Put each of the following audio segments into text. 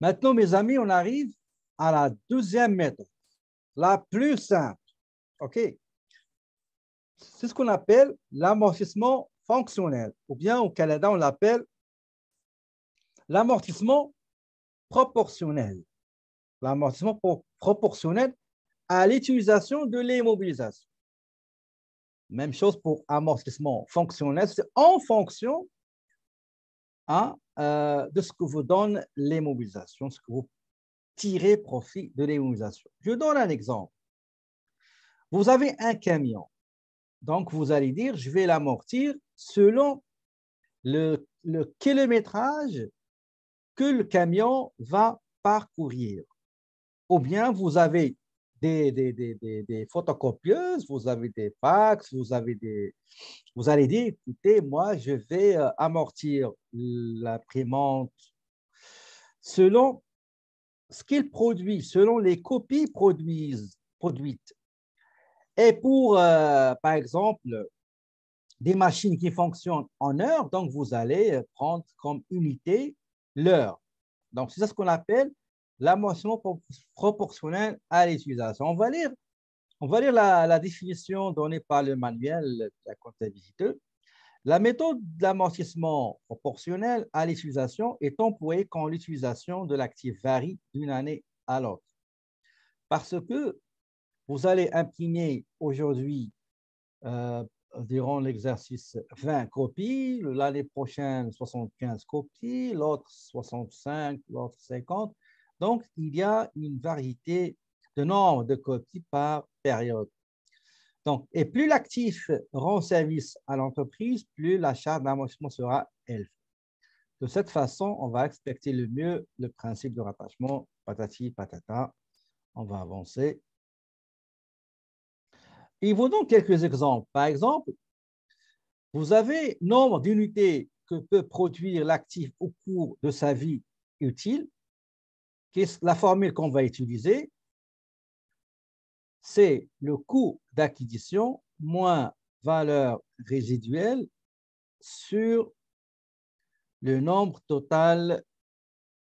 Maintenant, mes amis, on arrive à la deuxième méthode, la plus simple. OK? C'est ce qu'on appelle l'amortissement fonctionnel, ou bien au Canada, on l'appelle l'amortissement proportionnel. L'amortissement proportionnel à l'utilisation de l'immobilisation. Même chose pour amortissement fonctionnel, c'est en fonction de ce que vous donne l'immobilisation, ce que vous tirez profit de l'immobilisation. Je donne un exemple. Vous avez un camion, donc vous allez dire, je vais l'amortir selon le kilométrage que le camion va parcourir. Ou bien vous avez des photocopieuses, vous avez des fax, vous allez dire, écoutez, moi, je vais amortir l'imprimante selon ce qu'il produit, selon les copies produites. Et pour, par exemple, des machines qui fonctionnent en heure, donc vous allez prendre comme unité l'heure. Donc, c'est ça ce qu'on appelle l'amortissement proportionnel à l'utilisation. On va lire la définition donnée par le manuel de la comptabilité. La méthode d'amortissement proportionnel à l'utilisation est employée quand l'utilisation de l'actif varie d'une année à l'autre. Parce que vous allez imprimer aujourd'hui, durant l'exercice, 20 copies, l'année prochaine, 75 copies, l'autre 65, l'autre 50. Donc, il y a une variété de nombre de copies par période. Donc, et plus l'actif rend service à l'entreprise, plus la charge d'amortissement sera élevée. De cette façon, on va respecter le mieux le principe de rattachement, patati patata. On va avancer. Et vous donne quelques exemples. Par exemple, vous avez nombre d'unités que peut produire l'actif au cours de sa vie utile. La formule qu'on va utiliser, c'est le coût d'acquisition moins valeur résiduelle sur le nombre total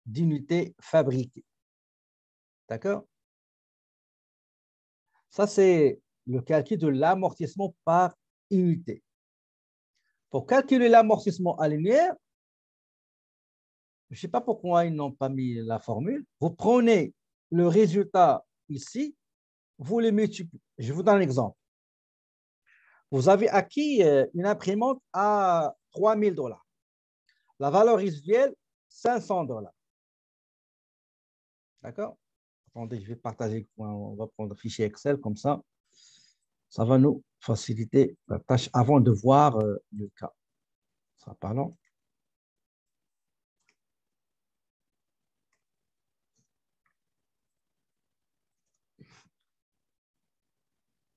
d'unités fabriquées. D'accord? Ça, c'est le calcul de l'amortissement par unité. Pour calculer l'amortissement annuaire, je ne sais pas pourquoi ils n'ont pas mis la formule. Vous prenez le résultat ici, vous le multipliez. Je vous donne un exemple. Vous avez acquis une imprimante à 3 000 $. La valeur résiduelle, 500 $. D'accord? Attendez, je vais partager. On va prendre le fichier Excel comme ça. Ça va nous faciliter la tâche avant de voir le cas. Ça sera pas long.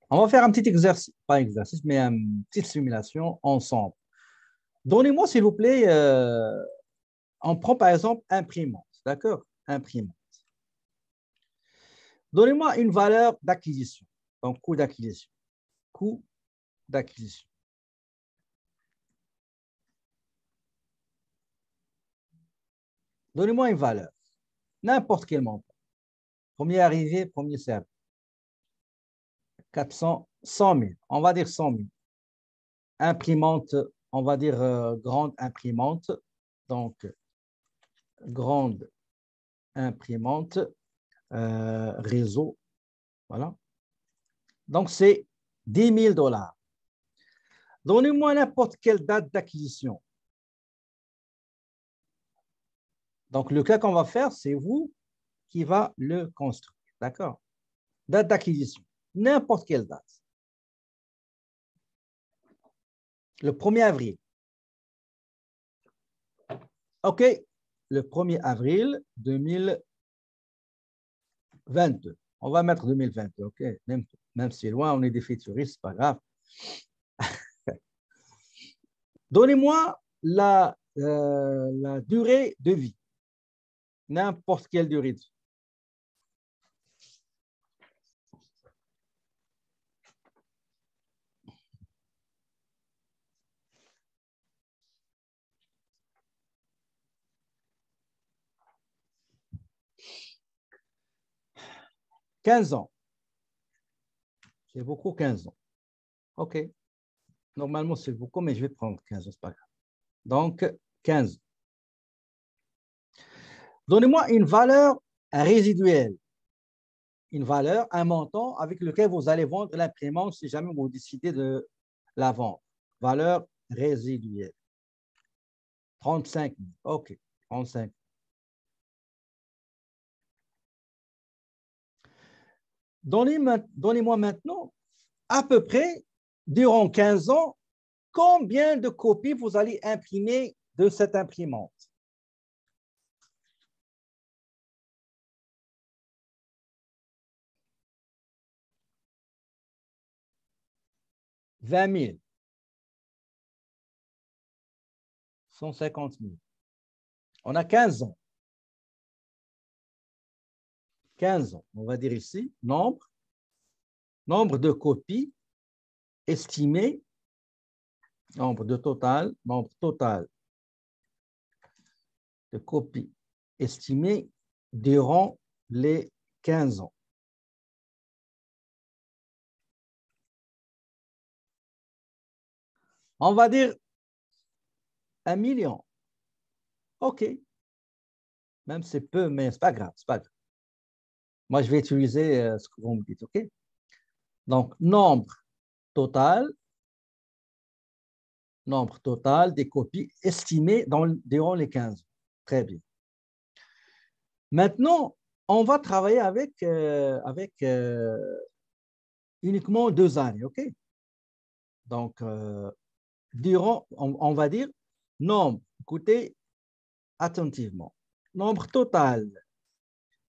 On va faire un petit exercice, pas exercice, mais une petite simulation ensemble. Donnez-moi, s'il vous plaît, on prend par exemple imprimante, d'accord? Imprimante. Donnez-moi une valeur d'acquisition, donc coût d'acquisition. Coût d'acquisition. Donnez-moi une valeur, n'importe quel montant. Premier arrivé, premier servi. 400, 100 000. On va dire 100 000. Imprimante, on va dire grande imprimante. Donc, grande imprimante, réseau. Voilà. Donc, c'est 10 000 $. Donnez-moi n'importe quelle date d'acquisition. Donc, le cas qu'on va faire, c'est vous qui va le construire. D'accord? Date d'acquisition. N'importe quelle date. Le 1er avril. OK. Le 1er avril 2022. On va mettre 2022. OK. Même si c'est loin, on est des futuristes, c'est pas grave. Donnez-moi la durée de vie. N'importe quelle durée de vie. 15 ans. C'est beaucoup, 15 ans. OK. Normalement, c'est beaucoup, mais je vais prendre 15 ans, c'est pas grave. Donc, 15. Donnez-moi une valeur résiduelle. Une valeur, un montant avec lequel vous allez vendre l'imprimante si jamais vous décidez de la vendre. Valeur résiduelle. 35 000. OK. 35 000. Donnez-moi maintenant à peu près, durant 15 ans, combien de copies vous allez imprimer de cette imprimante? « 20 000. 150 000. On a 15 ans. 15 ans. On va dire ici, nombre de copies estimé, nombre total de copies estimées durant les 15 ans. On va dire 1 million. OK. Même c'est peu, mais c'est pas grave, c'est pas grave. Moi, je vais utiliser ce que vous me dites, OK? Donc, nombre total des copies estimées durant les 15 ans. Très bien. Maintenant, on va travailler avec uniquement 2 années, OK? Donc, durant, on va dire nombre, écoutez attentivement, nombre total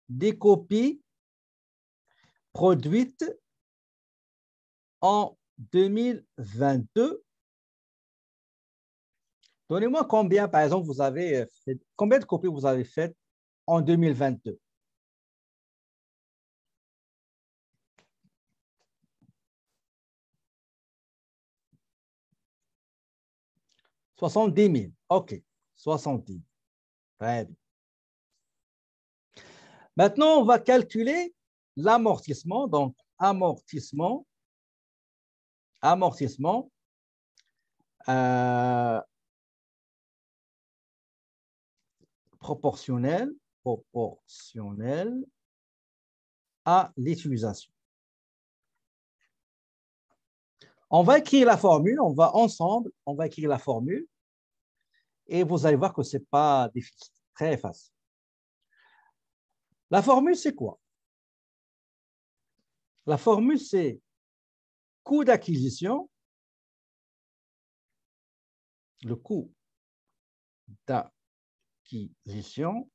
des copies produites en 2022. Donnez-moi combien, par exemple, vous avez fait, combien de copies vous avez faites en 2022? « 70 000. OK. 70 000. Très bien. Maintenant, on va calculer l'amortissement. Donc, amortissement euh, proportionnel à l'utilisation. On va écrire la formule, on va écrire la formule et vous allez voir que ce n'est pas difficile, très facile. La formule, c'est quoi? La formule, c'est coût d'acquisition, le coût d'acquisition,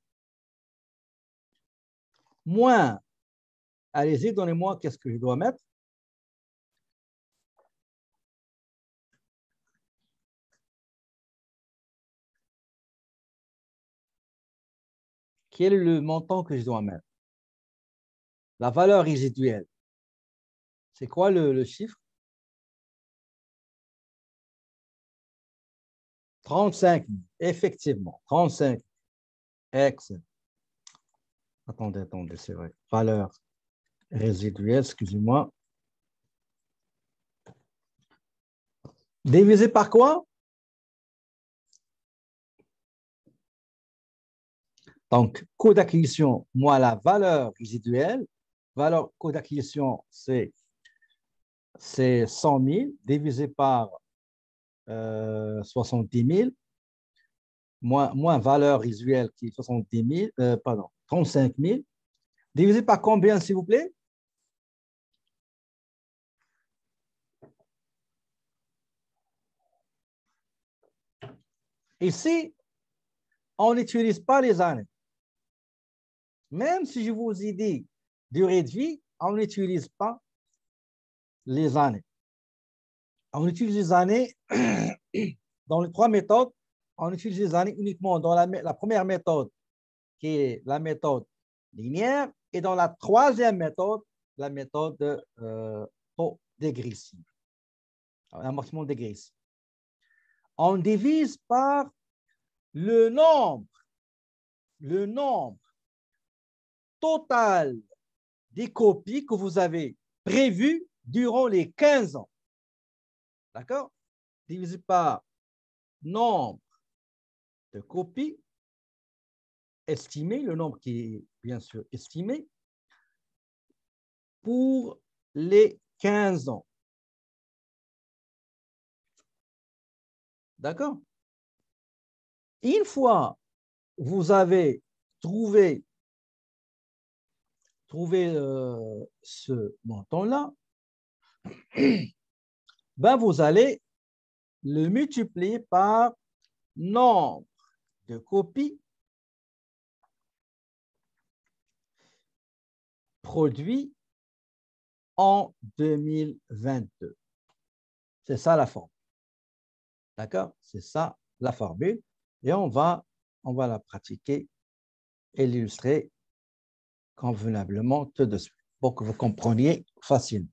moins, allez-y, donnez-moi qu'est-ce que je dois mettre. Quel est le montant que je dois mettre? La valeur résiduelle. C'est quoi le chiffre? 35 000. Effectivement, 35 000. Excellent. Attendez, c'est vrai. Valeur résiduelle, excusez-moi. Divisé par quoi? Donc, coût d'acquisition moins la valeur résiduelle. Coût d'acquisition, c'est 100 000 divisé par 70 000, moins valeur résiduelle qui est 70 000, pardon, 35 000. Divisé par combien, s'il vous plaît? Ici, on n'utilise pas les années. Même si je vous ai dit durée de vie, on n'utilise pas les années. On utilise les années dans les 3 méthodes. On utilise les années uniquement dans la première méthode, qui est la méthode linéaire, et dans la troisième méthode, la méthode taux dégressif, amortissement dégressif. On divise par le nombre total des copies que vous avez prévues durant les 15 ans. D'accord? Divisé par nombre de copies estimé, le nombre qui est bien sûr estimé, pour les 15 ans. D'accord? Une fois vous avez trouvé ce montant-là, ben vous allez le multiplier par nombre de copies produites en 2022. C'est ça la formule. D'accord? C'est ça la formule. Et on va la pratiquer et l'illustrer convenablement tout de suite pour que vous compreniez facilement.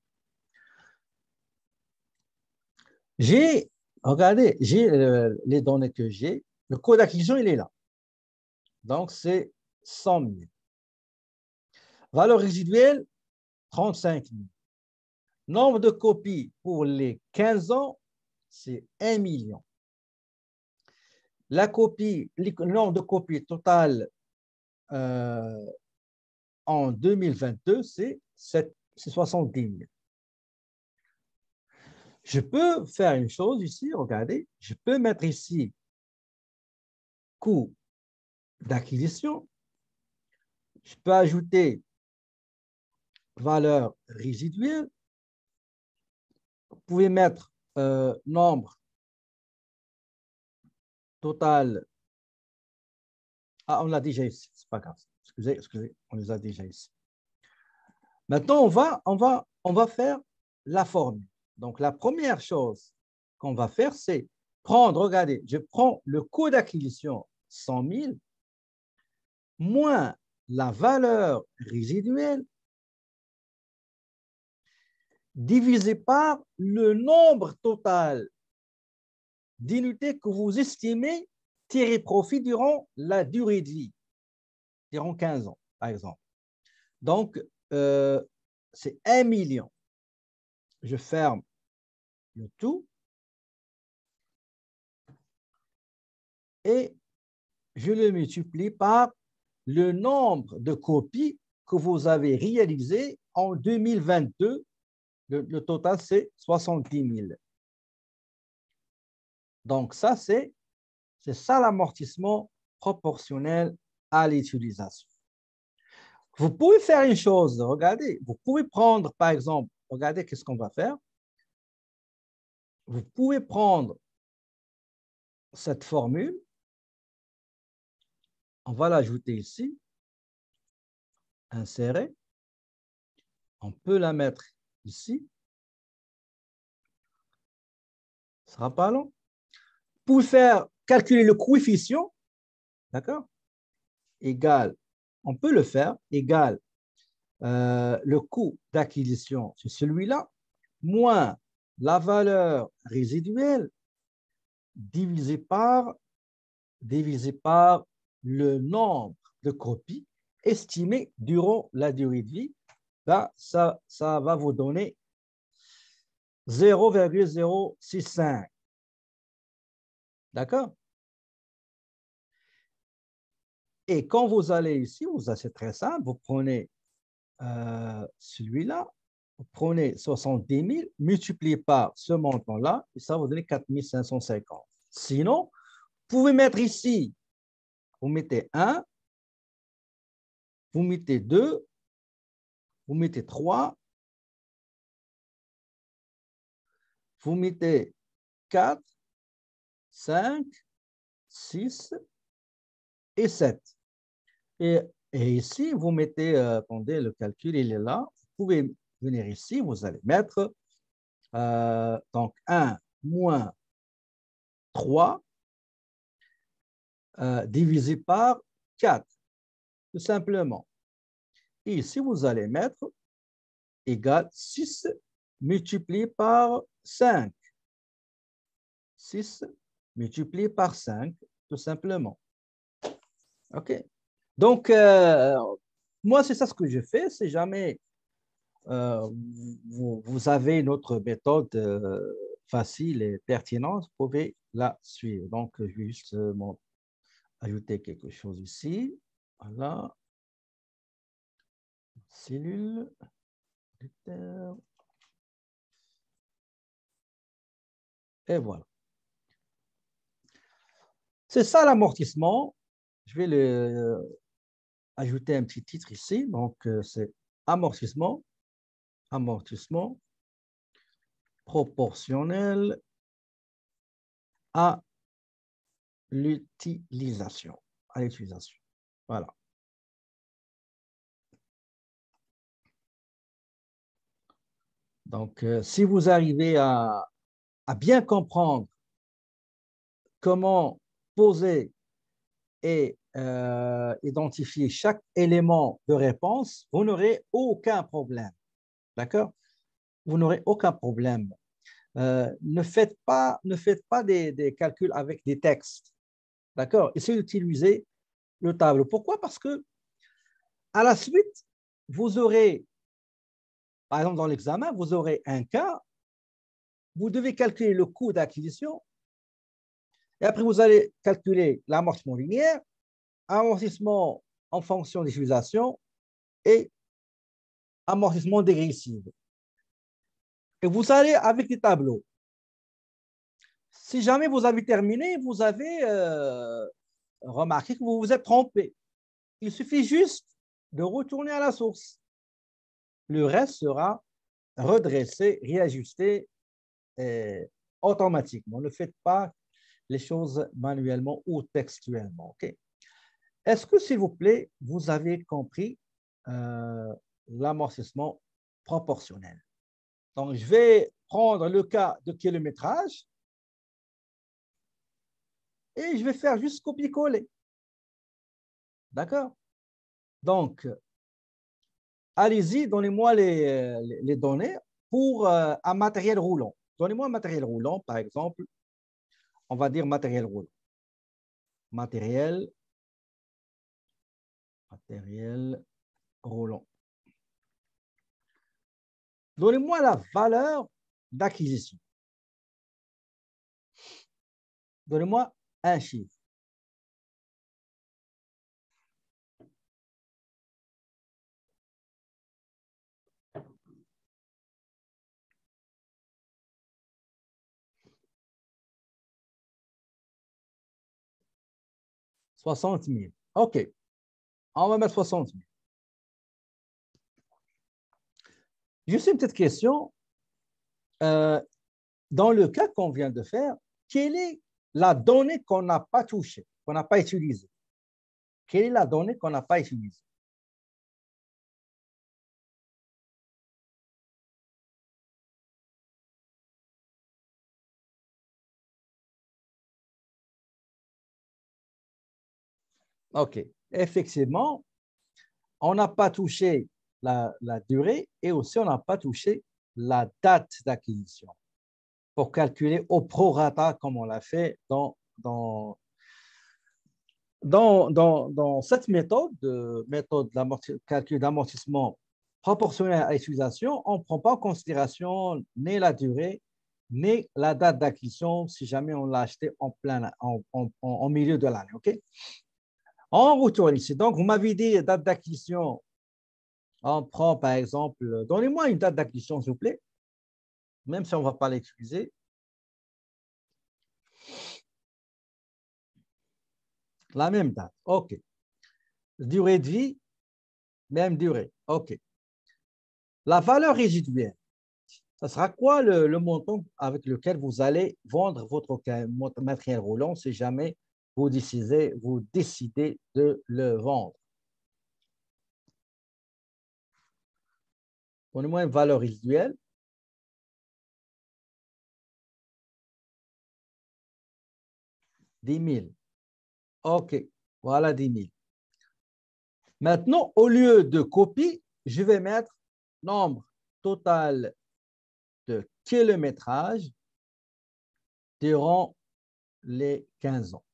Regardez, j'ai les données que j'ai. Le coût d'acquisition, il est là. Donc, c'est 100 000. Valeur résiduelle, 35 000. Nombre de copies pour les 15 ans, c'est 1 million. Le nombre de copies total en 2022, c'est 70 000. Je peux faire une chose ici, regardez, je peux mettre ici coût d'acquisition. Je peux ajouter valeur résiduelle. Vous pouvez mettre nombre total. Ah, on l'a déjà ici, c'est pas grave. Excusez, on les a déjà ici. Maintenant, on va faire la formule. Donc, la première chose qu'on va faire, c'est prendre, regardez, je prends le coût d'acquisition 100 000 moins la valeur résiduelle divisé par le nombre total d'unités que vous estimez tirer profit durant la durée de vie, durant 15 ans, par exemple. Donc, c'est 1 million. Je ferme le tout et je le multiplie par le nombre de copies que vous avez réalisées en 2022. Le total, c'est 70 000. Donc, ça, c'est ça l'amortissement proportionnel à l'utilisation. Vous pouvez faire une chose, regardez, vous pouvez prendre, par exemple, regardez qu'est-ce qu'on va faire. Vous pouvez prendre cette formule, on va l'ajouter ici, insérer, on peut la mettre ici, ce ne sera pas long. Vous pouvez calculer le coefficient, d'accord, égal, on peut le faire, égal le coût d'acquisition, c'est celui-là, moins la valeur résiduelle divisé par le nombre de copies estimées durant la durée de vie. Là, ça va vous donner 0,065. D'accord? Et quand vous allez ici, c'est très simple, vous prenez celui-là, vous prenez 70 000, multiplié par ce montant-là, et ça va vous donner 4 550. Sinon, vous pouvez mettre ici, vous mettez 1, vous mettez 2, vous mettez 3, vous mettez 4, 5, 6 et 7. Et ici, vous mettez, attendez, le calcul, il est là. Vous pouvez venir ici, vous allez mettre donc 1 moins 3 divisé par 4, tout simplement. Et ici, vous allez mettre égal 6 multiplié par 5. 6 multiplié par 5, tout simplement. OK? Donc, moi, c'est ça ce que je fais. Si jamais vous avez notre méthode facile et pertinente, vous pouvez la suivre. Donc, je vais juste ajouter quelque chose ici. Voilà. Cellule. Et voilà. C'est ça l'amortissement. Je vais ajouter un petit titre ici. Donc, c'est amortissement, amortissement proportionnel à l'utilisation. À l'utilisation. Voilà. Donc, si vous arrivez à bien comprendre comment poser et identifier chaque élément de réponse, vous n'aurez aucun problème. D'accord? Vous n'aurez aucun problème. Ne faites pas des calculs avec des textes. D'accord? Essayez d'utiliser le tableau. Pourquoi? Parce que à la suite, vous aurez, par exemple dans l'examen, vous aurez un cas, vous devez calculer le coût d'acquisition et après vous allez calculer l'amortissement linéaire, amortissement en fonction des utilisations et amortissement dégressif. Et vous allez avec des tableaux. Si jamais vous avez terminé, vous avez remarqué que vous vous êtes trompé. Il suffit juste de retourner à la source. Le reste sera redressé, réajusté automatiquement. Ne faites pas les choses manuellement ou textuellement. Okay? Est-ce que, s'il vous plaît, vous avez compris l'amortissement proportionnel? Donc, je vais prendre le cas de kilométrage et je vais faire juste copier-coller. D'accord? Donc, allez-y, donnez-moi les données pour un matériel roulant. Donnez-moi un matériel roulant, par exemple. On va dire matériel roulant. Matériel roulant. Donnez-moi la valeur d'acquisition. Donnez-moi un chiffre. « 60 000. » OK. On va mettre 60 000. Juste une petite question. Dans le cas qu'on vient de faire, quelle est la donnée qu'on n'a pas touchée, qu'on n'a pas utilisée? Quelle est la donnée qu'on n'a pas utilisée? OK. Effectivement, on n'a pas touché la durée et aussi on n'a pas touché la date d'acquisition pour calculer au prorata comme on l'a fait dans cette méthode, méthode de calcul d'amortissement proportionnel à l'utilisation. On ne prend pas en considération ni la durée, ni la date d'acquisition si jamais on l'a acheté en milieu de l'année. Okay? On retourne ici. Donc, vous m'avez dit date d'acquisition. On prend par exemple, donnez-moi une date d'acquisition, s'il vous plaît, même si on ne va pas l'utiliser. La même date. OK. Durée de vie, même durée. OK. La valeur résiduelle, ça sera quoi le montant avec lequel vous allez vendre votre matériel roulant si jamais vous décidez de le vendre? Donnez-moi une valeur résiduelle. 10 000. OK, voilà 10 000. Maintenant, au lieu de copie, je vais mettre nombre total de kilométrage durant les 15 ans.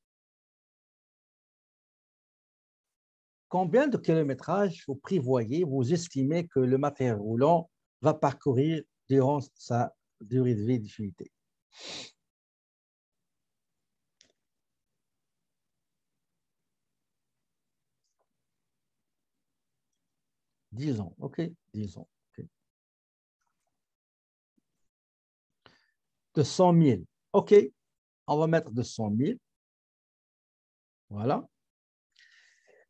Combien de kilométrage vous prévoyez, vous estimez que le matériel roulant va parcourir durant sa durée de vie d'utilité? Dix ans, OK, 10 ans. Okay. De 100 000, OK, on va mettre de 100 000. Voilà.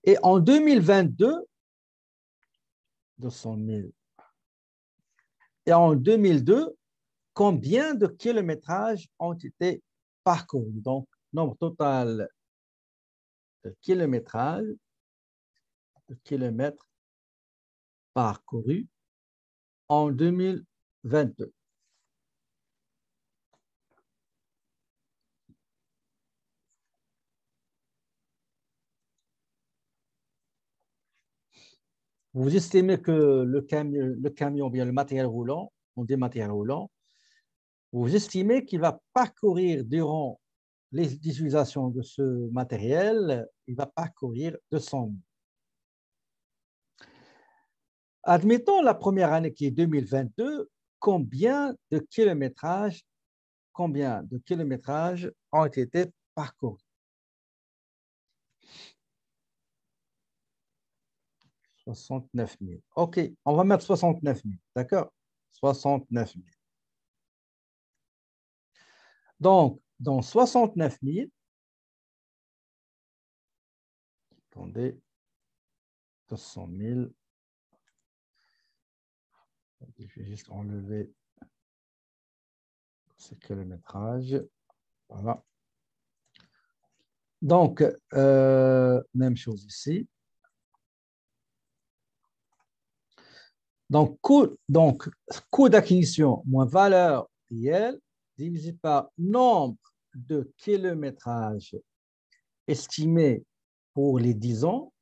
Et en 2022, 200 000. Et en 2002, combien de kilométrages ont été parcourus? Donc, nombre total de kilomètres parcourus en 2022. Vous estimez que le camion, bien le matériel roulant, on dit matériel roulant, vous estimez qu'il va parcourir durant les utilisations de ce matériel, il va parcourir 200 000. Admettons la première année qui est 2022, combien de kilométrages ont été parcourus? 69 000. OK, on va mettre 69 000, d'accord? 69 000. Donc, dans 69 000, attendez, 200 000, je vais juste enlever ce kilométrage. Voilà. Donc, même chose ici. Donc, coût d'acquisition moins valeur réelle divisé par nombre de kilométrages estimés pour les 10 ans.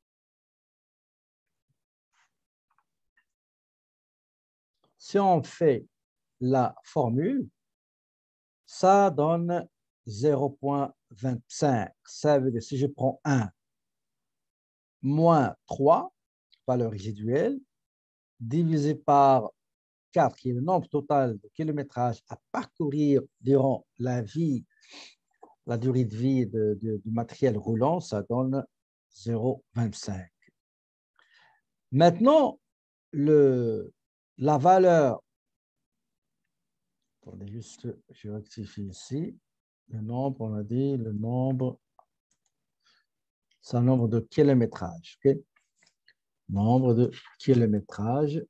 Si on fait la formule, ça donne 0,25. Ça veut dire si je prends 1 moins 3, valeur résiduelle, divisé par 4, qui est le nombre total de kilométrages à parcourir durant la durée de vie du matériel roulant, ça donne 0,25. Maintenant, la valeur, attendez juste, je rectifie ici, le nombre, on a dit, le nombre, c'est un nombre de kilométrages, ok? Nombre de kilométrages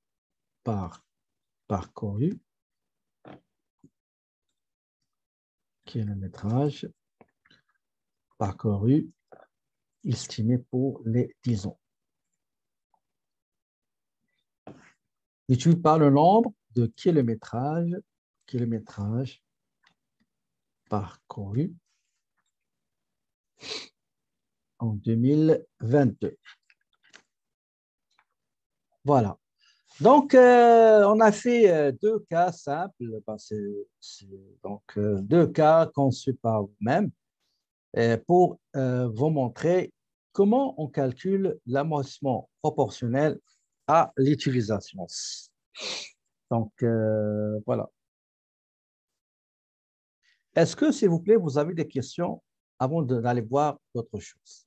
parcouru, kilométrage parcouru, estimé pour les 10 ans. Multiplié par le nombre de kilométrages parcourus en 2022. Voilà. Donc, on a fait deux cas simples. Ben, donc, deux cas conçus par vous-même pour vous montrer comment on calcule l'amortissement proportionnel à l'utilisation. Donc, voilà. Est-ce que, s'il vous plaît, vous avez des questions avant d'aller voir d'autres choses?